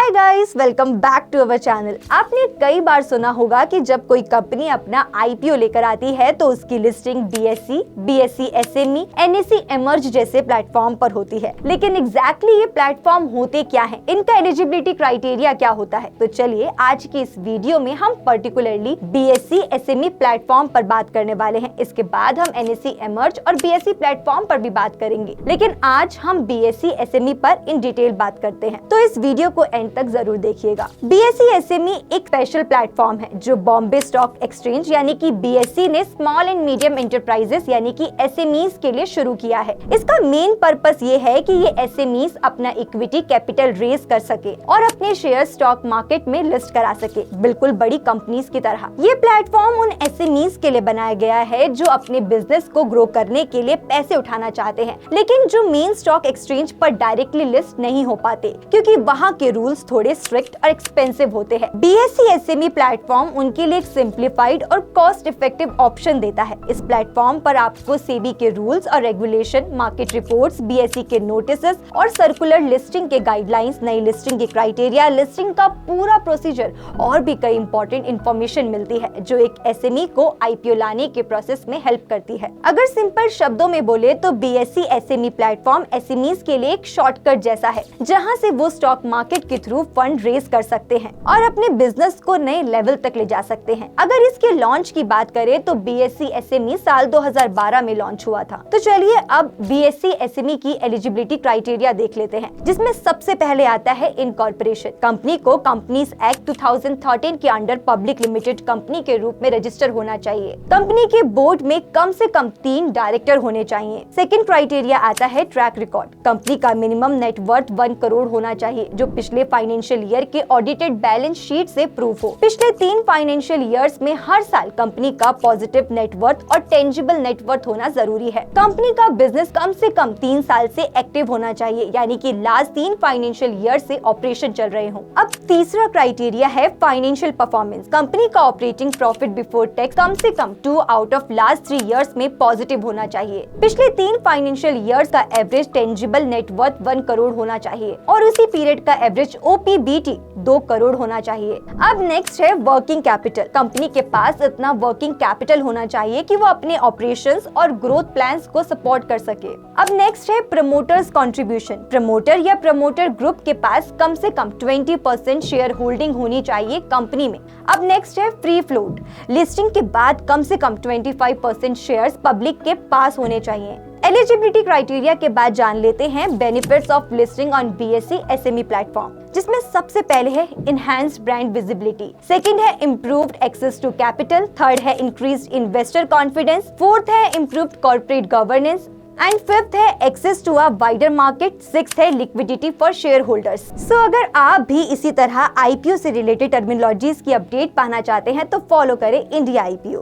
Hi guys, welcome back to our channel. आपने कई बार सुना होगा कि जब कोई कंपनी अपना आईपीओ लेकर आती है तो उसकी listing BSE, BSE SME, NSE emerge जैसे प्लेटफॉर्म पर होती है। लेकिन एग्जैक्टली ये प्लेटफॉर्म होते क्या हैं? इनका एलिजिबिलिटी क्राइटेरिया क्या होता है? तो चलिए आज की इस वीडियो में हम पर्टिकुलरली बीएसई एसएमई प्लेटफॉर्म पर बात करने वाले हैं। इसके बाद हम एनएसई इमर्ज और बीएसई प्लेटफॉर्म पर भी बात करेंगे, लेकिन आज हम बीएसई एसएमई पर इन डिटेल बात करते हैं, तो इस वीडियो को एंड तक जरूर देखिएगा। बीएसई एसएमई एक स्पेशल प्लेटफॉर्म है जो बॉम्बे स्टॉक एक्सचेंज यानी कि बीएसई ने स्मॉल एंड मीडियम एंटरप्राइजेस यानी कि एसएमईज के लिए शुरू किया है। इसका मेन पर्पस ये है कि ये एसएमईज अपना इक्विटी कैपिटल रेज कर सके और अपने शेयर स्टॉक मार्केट में लिस्ट करा सके, बिल्कुल बड़ी कंपनीज की तरह। ये प्लेटफॉर्म उन एसएमईज के लिए बनाया गया है जो अपने बिजनेस को ग्रो करने के लिए पैसे उठाना चाहते हैं, लेकिन जो मेन स्टॉक एक्सचेंज पर डायरेक्टली लिस्ट नहीं हो पाते क्योंकि वहाँ के रूल्स थोड़े स्ट्रिक्ट और एक्सपेंसिव होते हैं। बीएसई एसएमई प्लेटफॉर्म उनके लिए एक सिंप्लीफाइड और कॉस्ट इफेक्टिव ऑप्शन देता है। इस प्लेटफॉर्म पर आपको सेबी के रूल्स और रेगुलेशन, मार्केट रिपोर्ट्स, बीएसई के नोटिसेस और सर्कुलर लिस्टिंग के गाइडलाइंस, नई लिस्टिंग के क्राइटेरिया, लिस्टिंग का पूरा प्रोसीजर और भी कई इंपॉर्टेंट इंफॉर्मेशन मिलती है जो एक एसएमई को आईपीओ लाने के प्रोसेस में हेल्प करती है। अगर सिंपल शब्दों में बोले तो बीएसई एसएमई प्लेटफॉर्म एसएमईज के लिए एक शॉर्टकट जैसा है जहां से वो स्टॉक मार्केट के थ्रू फंड रेज कर सकते हैं और अपने बिजनेस को नए लेवल तक ले जा सकते हैं। अगर इसके लॉन्च की बात करें तो बीएसई एसएमई साल 2012 में लॉन्च हुआ था। तो चलिए अब बीएसई एसएमई की एलिजिबिलिटी क्राइटेरिया देख लेते हैं, जिसमें सबसे पहले आता है इनकॉर्पोरेशन। कंपनी को कंपनीज एक्ट 2013 के अंडर पब्लिक लिमिटेड कंपनी के रूप में रजिस्टर होना चाहिए। कंपनी के बोर्ड में कम से कम 3 डायरेक्टर होने चाहिए। सेकंड क्राइटेरिया आता है ट्रैक रिकॉर्ड। कंपनी का मिनिमम नेटवर्थ 1 करोड़ होना चाहिए जो पिछले फाइनेंशियल ईयर के ऑडिटेड बैलेंस शीट से प्रूफ हो। पिछले 3 फाइनेंशियल ईयर्स में हर साल कंपनी का पॉजिटिव नेटवर्थ और टेंजिबल नेटवर्थ होना जरूरी है। कंपनी का बिजनेस कम से कम 3 साल से एक्टिव होना चाहिए, यानी कि लास्ट 3 फाइनेंशियल ईयर से ऑपरेशन चल रहे हों। अब तीसरा क्राइटेरिया है फाइनेंशियल परफॉर्मेंस। कंपनी का ऑपरेटिंग प्रॉफिट बिफोर टैक्स कम से कम 2 आउट ऑफ लास्ट 3 इयर्स में पॉजिटिव होना चाहिए। पिछले 3 फाइनेंशियल ईयर्स का एवरेज टेंजिबल नेटवर्थ 1 करोड़ होना चाहिए और उसी पीरियड का एवरेज ओपीबीटी 2 करोड़ होना चाहिए। अब नेक्स्ट है वर्किंग कैपिटल। कंपनी के पास इतना वर्किंग कैपिटल होना चाहिए कि वो अपने ऑपरेशंस और ग्रोथ प्लान्स को सपोर्ट कर सके। अब नेक्स्ट है प्रमोटर्स कंट्रीब्यूशन। प्रमोटर या प्रमोटर ग्रुप के पास कम से कम 20% शेयर होल्डिंग होनी चाहिए कंपनी में। अब नेक्स्ट है फ्री फ्लोट। लिस्टिंग के बाद कम से कम 25% शेयर्स पब्लिक के पास होने चाहिए। एलिजिबिलिटी क्राइटेरिया के बाद जान लेते हैं benefits of listing on BSE SME platform, जिसमें सबसे पहले है इनहैंस्ड ब्रांड विजिबिलिटी, सेकंड है improved access to capital, third है इंक्रीज्ड इन्वेस्टर कॉन्फिडेंस, फोर्थ है improved corporate governance and fifth है access to a wider market, sixth है liquidity for share holders. So अगर आप भी इसी तरह आईपीओ से रिलेटेड टर्मिनोलॉजीज की अपडेट पाना चाहते हैं तो फॉलो करें इंडिया आईपीओ।